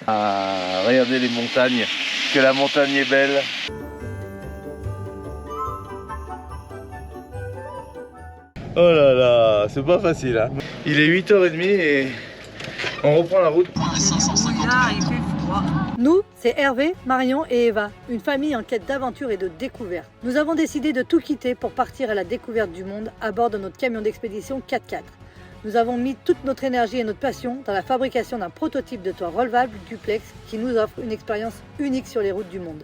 Ah, regardez les montagnes, que la montagne est belle. Oh là là, c'est pas facile hein. Il est 8h30 et on reprend la route. Nous, c'est Hervé, Marion et Eva, une famille en quête d'aventure et de découverte. Nous avons décidé de tout quitter pour partir à la découverte du monde à bord de notre camion d'expédition 4x4. Nous avons mis toute notre énergie et notre passion dans la fabrication d'un prototype de toit relevable duplex qui nous offre une expérience unique sur les routes du monde.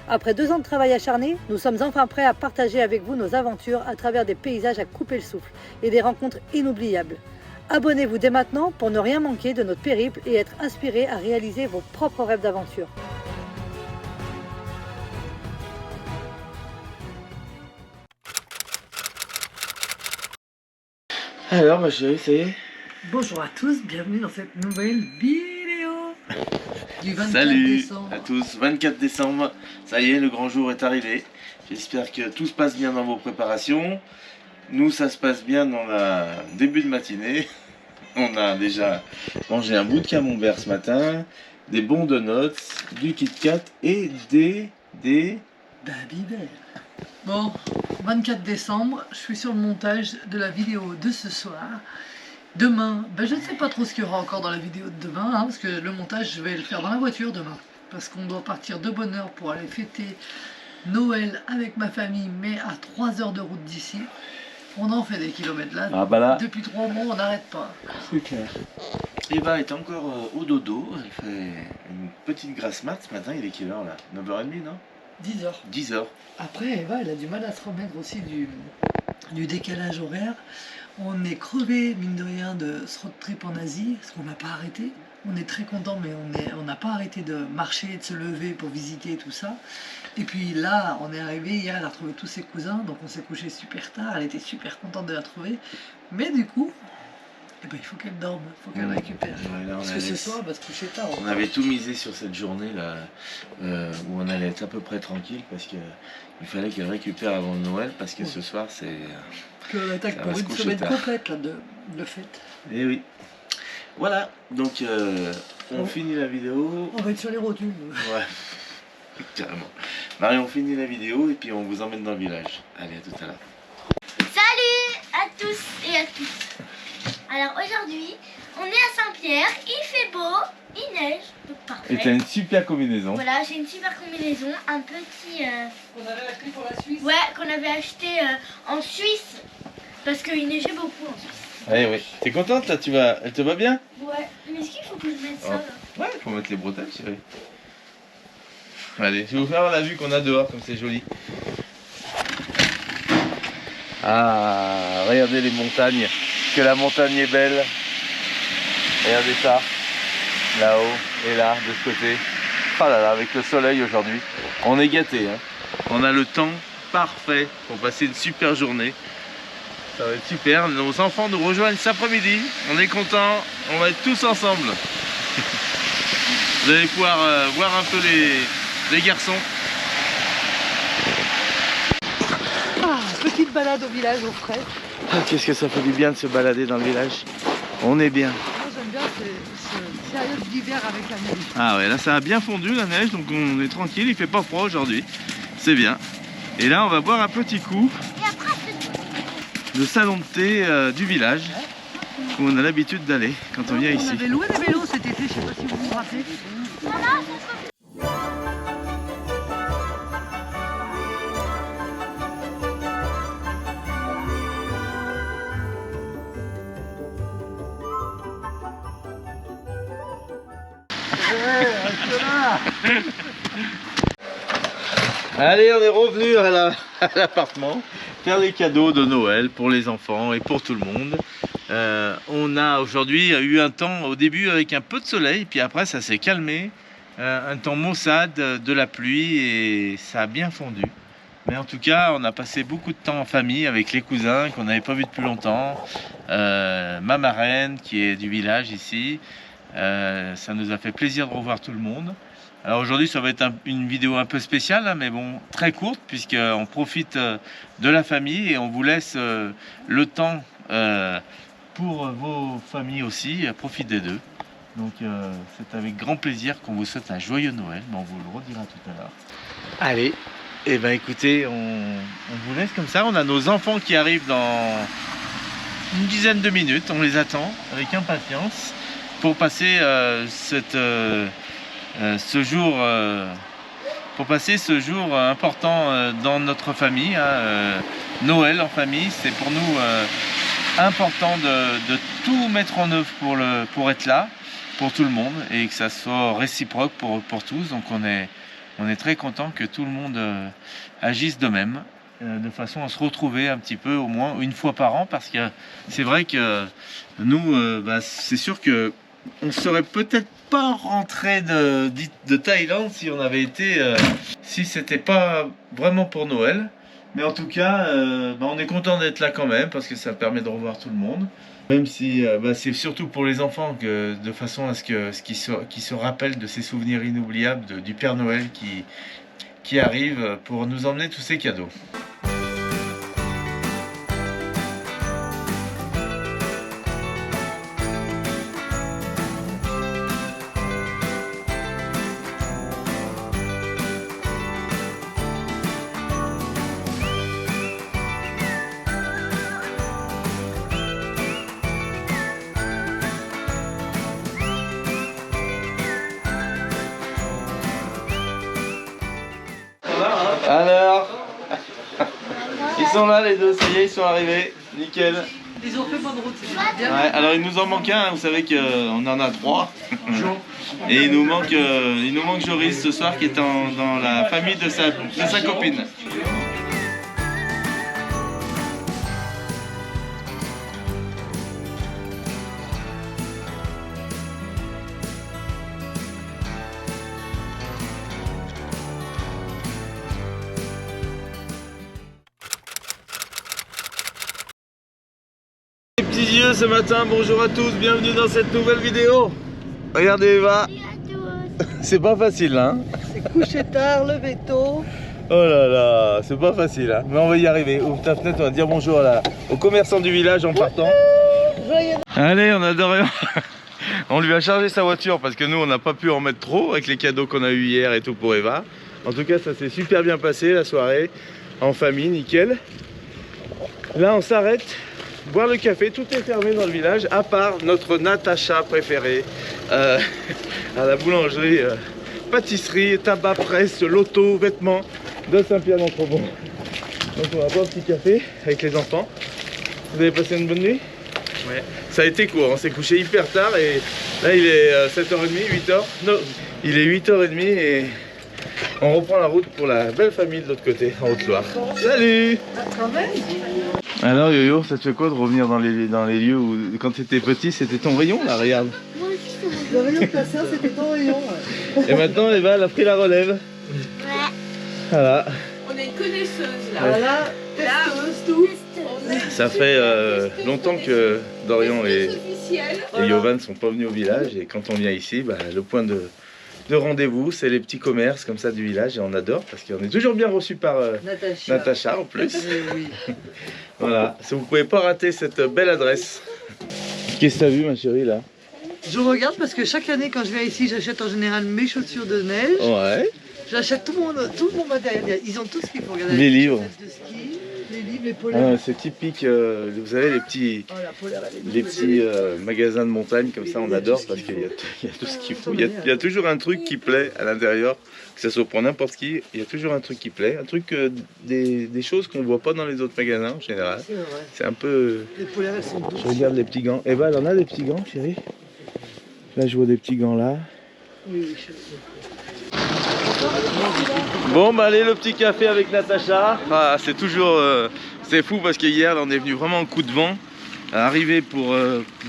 Après 2 ans de travail acharné, nous sommes enfin prêts à partager avec vous nos aventures à travers des paysages à couper le souffle et des rencontres inoubliables. Abonnez-vous dès maintenant pour ne rien manquer de notre périple et être inspiré à réaliser vos propres rêves d'aventure. Alors ma chérie, ça y est. Bonjour à tous, bienvenue dans cette nouvelle vidéo du 24 Salut décembre. à tous, 24 décembre, ça y est, le grand jour est arrivé. J'espère que tout se passe bien dans vos préparations. Nous, ça se passe bien dans le début de matinée. On a déjà mangé un bout de camembert ce matin, des bons donuts, du Kit Kat et des Babybel. Bon, 24 décembre, je suis sur le montage de la vidéo de ce soir. Demain, je ne sais pas trop ce qu'il y aura encore dans la vidéo de demain, hein, parce que le montage, je vais le faire dans la voiture demain. Parce qu'on doit partir de bonne heure pour aller fêter Noël avec ma famille, mais à 3 heures de route d'ici. On en fait des kilomètres là. Ah bah là, Depuis 3 mois, on n'arrête pas. c'est clair. Eva est encore au dodo, elle fait une petite grasse mat ce matin. Il est quelle heure là? 9h30 non? 10 heures. 10h. Après, Eva, elle a du mal à se remettre aussi du décalage horaire. On est crevé, mine de rien, de ce road trip en Asie, parce qu'on n'a pas arrêté. On est très content, mais on n'a pas arrêté de marcher, de se lever pour visiter tout ça. Et puis là, on est arrivé, hier, elle a retrouvé tous ses cousins, donc on s'est couché super tard, elle était super contente de la trouver. Mais du coup, eh ben, il faut qu'elle dorme, il faut qu'elle récupère. Ouais, là, parce que ce soir, elle va se coucher tard. On avait tout misé sur cette journée là, où on allait être à peu près tranquille, parce qu'il fallait qu'elle récupère avant Noël, parce que ce soir c'est... Qu'on attaque pour une semaine complète là, de fête. Et oui. Voilà, donc on finit la vidéo. On va être sur les rotules. Ouais, carrément. Marie, on finit la vidéo et puis on vous emmène dans le village. Allez, à tout à l'heure. Salut à tous et à toutes. Alors aujourd'hui, on est à Saint-Pierre, il fait beau, il neige, donc parfait. Et t'as une super combinaison. Voilà, j'ai une super combinaison, un petit... Qu'on avait acheté pour la Suisse. Ouais, qu'on avait acheté en Suisse, parce qu'il neigeait beaucoup en Suisse. Allez, oui. T'es contente là? Elle te va bien? Ouais, mais est-ce qu'il faut que je mette ça là? Ouais, faut mettre les bretelles, chérie. Allez, je vais vous faire la vue qu'on a dehors, comme c'est joli. Ah, regardez les montagnes, que la montagne est belle. Regardez ça, là-haut et là, de ce côté. Oh là là, avec le soleil aujourd'hui, on est gâtés. Hein. On a le temps parfait pour passer une super journée. Ça va être super. Nos enfants nous rejoignent cet après-midi. On est contents, on va être tous ensemble. Vous allez pouvoir voir un peu les garçons. Ah, petite balade au village au frais. Ah, qu'est-ce que ça fait du bien de se balader dans le village. On est bien. Moi j'aime bien cette période d'hiver avec la neige. Ah ouais, là ça a bien fondu la neige, donc on est tranquille, il fait pas froid aujourd'hui. C'est bien. Et là on va boire un petit coup le salon de thé du village où on a l'habitude d'aller quand on vient ici. On avait loué des vélos cet été, je sais pas si vous vous rappelez. Allez, on est revenu à l'appartement faire les cadeaux de Noël pour les enfants et pour tout le monde. On a aujourd'hui eu un temps au début avec un peu de soleil, puis après ça s'est calmé. Un temps maussade, de la pluie et ça a bien fondu. Mais en tout cas, on a passé beaucoup de temps en famille avec les cousins qu'on n'avait pas vus depuis longtemps. Ma marraine qui est du village ici. Ça nous a fait plaisir de revoir tout le monde. Alors aujourd'hui ça va être une vidéo un peu spéciale, hein, mais bon, très courte, puisqu'on profite de la famille et on vous laisse le temps pour vos familles aussi, profitez d'eux. Donc c'est avec grand plaisir qu'on vous souhaite un joyeux Noël, mais on vous le redira tout à l'heure. Allez, et ben écoutez, on vous laisse comme ça. On a nos enfants qui arrivent dans une dizaine de minutes. On les attend avec impatience pour passer ce jour important dans notre famille. Noël en famille, c'est pour nous important de tout mettre en œuvre pour être là, pour tout le monde, et que ça soit réciproque pour tous. Donc on est très content que tout le monde agisse de même, de façon à se retrouver un petit peu au moins une fois par an, parce que c'est vrai que nous, c'est sûr que on serait peut-être pas rentré de Thaïlande si on avait été, si c'était pas vraiment pour Noël. Mais en tout cas, on est content d'être là quand même, parce que ça permet de revoir tout le monde. Même si c'est surtout pour les enfants, de façon à ce qu'ils se rappellent de ces souvenirs inoubliables du Père Noël qui arrive pour nous emmener tous ces cadeaux. Alors, ils sont là les deux, ça y est, ils sont arrivés, nickel. Ils ont fait bonne route, c'est bien. Ouais, alors il nous en manque un, vous savez qu'on en a 3. Et il nous manque Joris ce soir qui est dans la famille de sa copine. Les petits yeux ce matin, bonjour à tous, bienvenue dans cette nouvelle vidéo. Regardez Eva, c'est pas facile hein. C'est coucher tard, lever tôt. Oh là là, c'est pas facile hein, mais on va y arriver. Ouvre ta fenêtre, on va dire bonjour aux commerçants du village en partant. Allez, on a Dorian. On lui a chargé sa voiture parce que nous on n'a pas pu en mettre trop avec les cadeaux qu'on a eu hier et tout pour Eva. En tout cas ça s'est super bien passé la soirée, en famille, nickel. Là on s'arrête, boire le café, tout est fermé dans le village à part notre Natacha préférée à la boulangerie, pâtisserie, tabac, presse, loto, vêtements de Saint-Pierre-d'Entremont. Donc on va boire un petit café avec les enfants. Vous avez passé une bonne nuit? Ouais. Ça a été court, on s'est couché hyper tard et là il est 7h30, 8h. Non, il est 8h30 et on reprend la route pour la belle famille de l'autre côté, en Haute-Loire. Salut! Alors Yo-Yo, ça te fait quoi de revenir dans les lieux où quand tu étais petit c'était ton rayon là, regarde. Le rayon de ta soeur, c'était ton rayon. Et maintenant Eva elle a pris la relève. Ouais. Voilà. On est une connaisseuse là. Voilà, testeuse, tout. Ça fait longtemps que Dorian et Yovan ne sont pas venus au village et quand on vient ici, le point de rendez-vous c'est les petits commerces comme ça du village et on adore parce qu'on est toujours bien reçu par Natacha en plus. Oui. Voilà, vous pouvez pas rater cette belle adresse. Qu'est-ce que t'as vu ma chérie là? Je regarde parce que chaque année quand je viens ici, j'achète en général mes chaussures de neige. Ouais. J'achète tout mon matériel. Ils ont tout ce qu'il faut. Regarder les livres. De ski, les livres, les polaires. C'est typique, vous savez les petits, magasins de montagne comme ça, on adore parce qu'il y a tout ce qu'il faut. Il y a toujours un truc qui plaît à l'intérieur, que ce soit pour n'importe qui, il y a toujours un truc qui plaît, des choses qu'on ne voit pas dans les autres magasins en général. C'est un peu... Les polaires, elles sont douces. Je regarde les petits gants. Eva, elle en a des petits gants, chérie? Là, je vois des petits gants là. Oui, chérie. Bon allez, le petit café avec Natacha. C'est toujours c'est fou parce qu'hier on est venu vraiment en coup de vent. Arrivé pour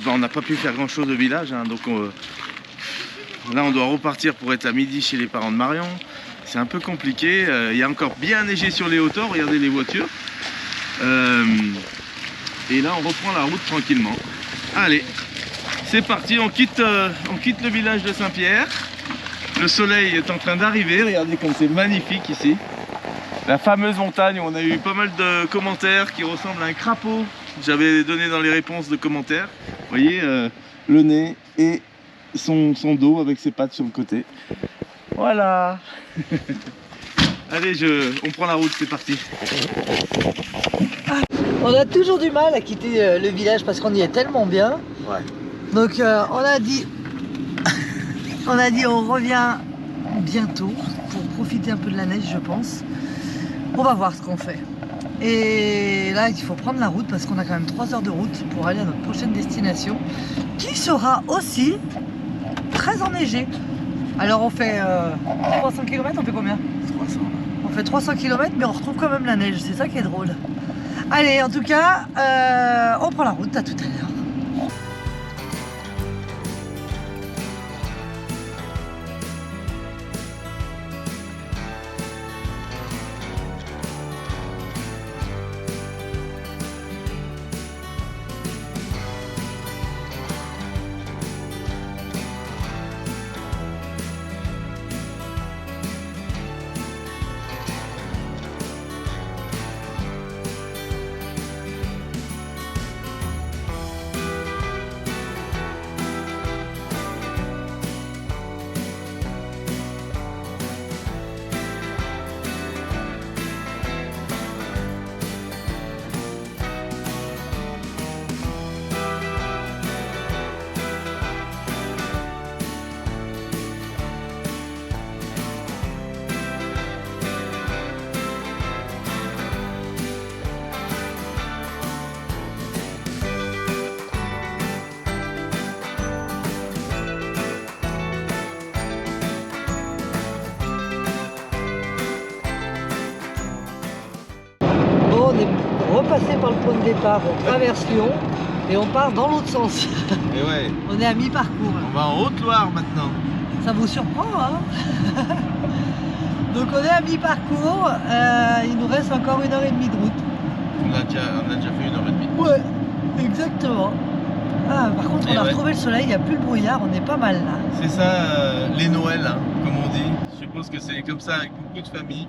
on n'a pas pu faire grand chose au village hein, donc là on doit repartir pour être à midi chez les parents de Marion. C'est un peu compliqué, il y a encore bien neigé sur les hauteurs, regardez les voitures. Et là on reprend la route tranquillement. Allez, c'est parti, on quitte le village de Saint-Pierre. Le soleil est en train d'arriver, regardez comme c'est magnifique ici. La fameuse montagne où on a eu pas mal de commentaires qui ressemblent à un crapaud. J'avais donné dans les réponses de commentaires. Vous voyez le nez et son dos avec ses pattes sur le côté. Voilà. Allez, on prend la route, c'est parti. On a toujours du mal à quitter le village parce qu'on y est tellement bien. Ouais. Donc on a dit on revient bientôt pour profiter un peu de la neige, je pense. On va voir ce qu'on fait. Et là, il faut prendre la route parce qu'on a quand même 3 heures de route pour aller à notre prochaine destination qui sera aussi très enneigée. Alors on fait 300 km, on fait combien? 300. On fait 300 km mais on retrouve quand même la neige, c'est ça qui est drôle. Allez, en tout cas, on prend la route, à tout à l'heure. On est repassé par le point de départ, on traverse Lyon et on part dans l'autre sens. Et ouais, On est à mi-parcours. on va en Haute-Loire maintenant. Ça vous surprend, hein? Donc on est à mi-parcours, il nous reste encore 1h30 de route. On a déjà fait 1h30. Ouais, exactement. Ah, par contre, on Et a ouais. retrouvé le soleil, il n'y a plus le brouillard, on est pas mal là. C'est ça, les Noëls, hein, comme on dit. Je suppose que c'est comme ça avec beaucoup de familles.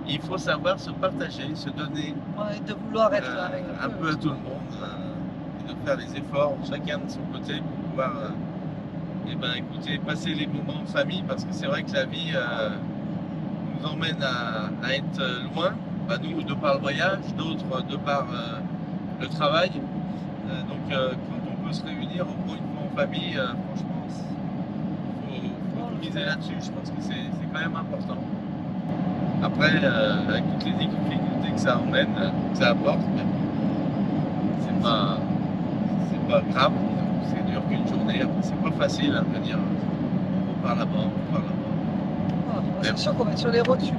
Il faut savoir se partager, se donner Ouais, de vouloir être là avec un peu à tout le monde, et de faire les efforts, chacun de son côté, pour pouvoir écoutez, passer les moments en famille, parce que c'est vrai que la vie nous emmène à être loin, bah, nous de par le voyage, d'autres de par le travail. Donc quand on peut se réunir au moins une fois en famille, franchement, il faut miser là-dessus, je pense que c'est quand même important. Après, avec toutes les difficultés que ça emmène, que ça apporte, c'est pas grave, c'est dur qu'une journée, c'est pas facile à venir. On part là-bas, on part là-bas. C'est sûr qu'on va être sur les routes.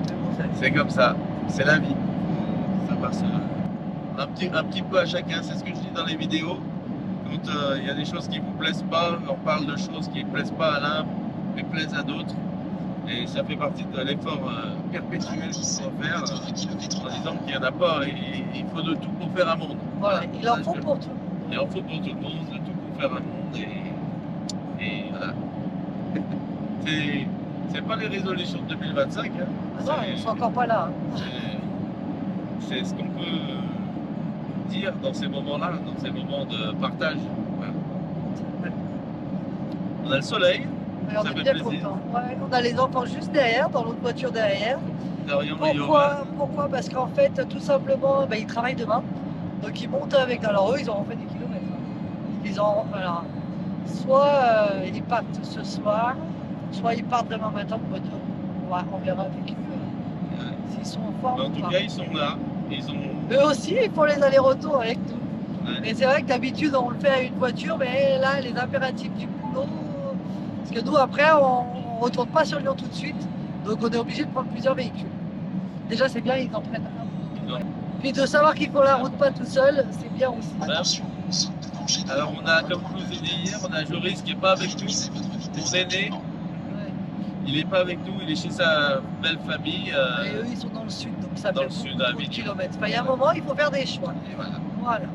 C'est comme ça, c'est la vie. Ça passe un petit peu à chacun, c'est ce que je dis dans les vidéos. Quand il y a des choses qui vous plaisent pas, on parle de choses qui ne plaisent pas à l'un, mais plaisent à d'autres. Et ça fait partie de l'effort perpétuel qu'il faut faire en disant qu'il n'y en a pas et il faut de tout pour faire un monde. Voilà, il en faut pour tout. Il en faut pour tout le monde, de tout pour faire un monde et voilà. C'est pas les résolutions de 2025. Hein. Ah non, ils sont encore pas là. Hein. C'est ce qu'on peut dire dans ces moments-là, dans ces moments de partage. Voilà. On a le soleil. Alors, Ça on est fait bien plaisir. content. Ouais, on a les enfants juste derrière, dans l'autre voiture derrière. Dorian et Yovan. Pourquoi? Parce qu'en fait, tout simplement, ils travaillent demain. Donc ils montent avec. Alors eux, ils auront fait des kilomètres. Ils ont. Alors, soit ils partent ce soir, soit ils partent demain matin. On verra avec eux s'ils sont en forme. En ou tout pas. cas, ils sont là. Ils ont. Eux aussi, ils font les allers-retours avec nous. Ouais. Et c'est vrai que d'habitude, on le fait à une voiture, mais là, les impératifs du boulot. Parce que nous, après, on ne retourne pas sur Lyon tout de suite. Donc, on est obligé de prendre plusieurs véhicules. Déjà, c'est bien, ils en prennent un. Ouais. Puis de savoir qu'ils font la route pas tout seul, c'est bien aussi. Alors, on a, comme je vous ai dit hier, on a Joris qui n'est pas avec nous. Mon aîné, Ouais. il n'est pas avec nous, il est chez sa belle famille. Et eux, ils sont dans le sud, donc ça dans fait le sud, beaucoup à de Avignon. kilomètres. Enfin, il y a un moment, il faut faire des choix. Et voilà. Voilà.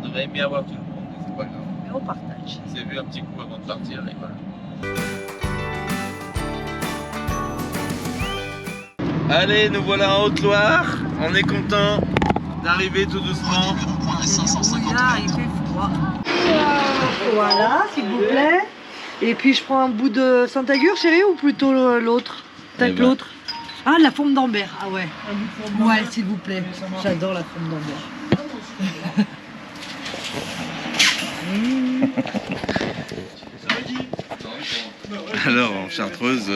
On aurait aimé avoir tout le monde, mais c'est pas grave. Mais on partage. On s'est vu un petit coup avant de partir et voilà. Allez, nous voilà en Haute-Loire. On est content d'arriver tout doucement. Là, il fait froid. Voilà, s'il vous plaît. Et puis je prends un bout de Saint-Agur, chérie, ou plutôt l'autre? Peut-être Eh ben. l'autre. Ah, la forme d'Ambert. Ah ouais. Ouais, s'il vous plaît. J'adore la forme d'Ambert. Alors en Chartreuse,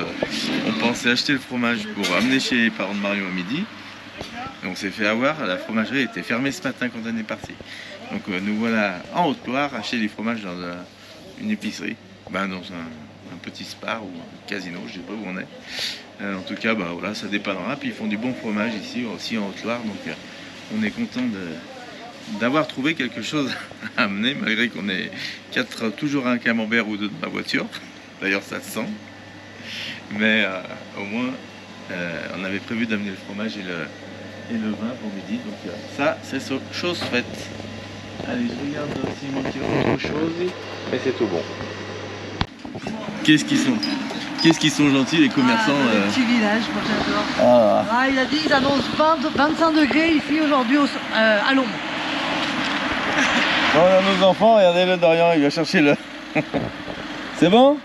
on pensait acheter le fromage pour amener chez les parents de Marion à midi. Et on s'est fait avoir, la fromagerie était fermée ce matin quand on est parti. Donc nous voilà en Haute-Loire acheter les fromages dans une épicerie, dans un petit Spar ou un casino, je sais pas où on est. En tout cas, voilà, ça dépannera. Puis ils font du bon fromage ici aussi en Haute-Loire. Donc on est content d'avoir trouvé quelque chose à amener, malgré qu'on ait toujours un camembert ou deux dans la voiture. D'ailleurs, ça se sent. Mais au moins, on avait prévu d'amener le fromage et le vin pour midi. Donc ça, c'est chose faite. Allez, je regarde s'il manque autre chose. Mais c'est tout bon. Qu'est-ce qu'ils sont gentils, les commerçants. Le petit village, moi j'adore. Ah, il a dit qu'ils annoncent 25 degrés ici aujourd'hui à l'ombre. Bon, on a nos enfants, regardez-le, Dorian, il va chercher le... C'est bon?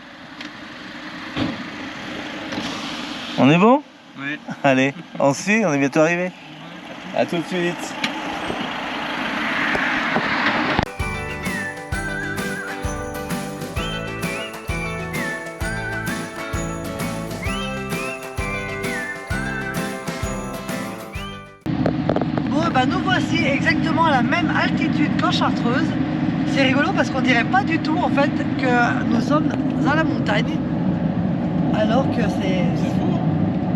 On est bon? Oui. Allez, on suit, on est bientôt arrivé. À tout de suite. Bon, nous voici exactement à la même altitude qu'en Chartreuse. C'est rigolo parce qu'on dirait pas du tout en fait que nous sommes dans la montagne. Alors que c'est... C'est fou.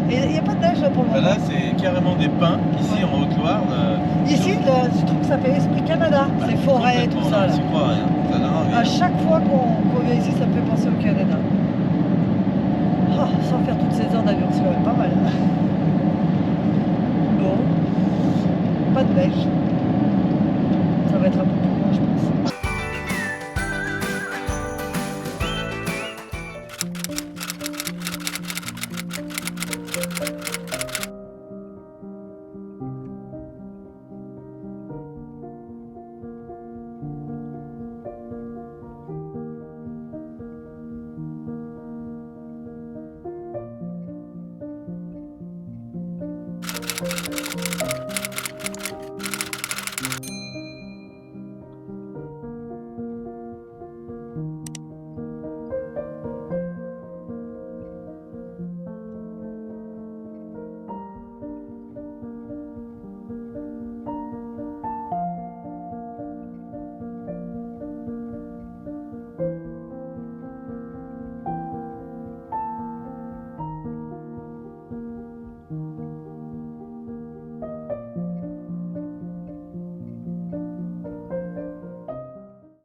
Et il n'y a pas de neige pour le moment. Là, c'est carrément des pins, ici en Haute-Loire. Ici, je trouve que ça fait esprit Canada. C'est forêt, tout ça. Là. Tu crois rien. Ça n'a rien à À voir. chaque fois qu'on vient ici, ça me fait penser au Canada.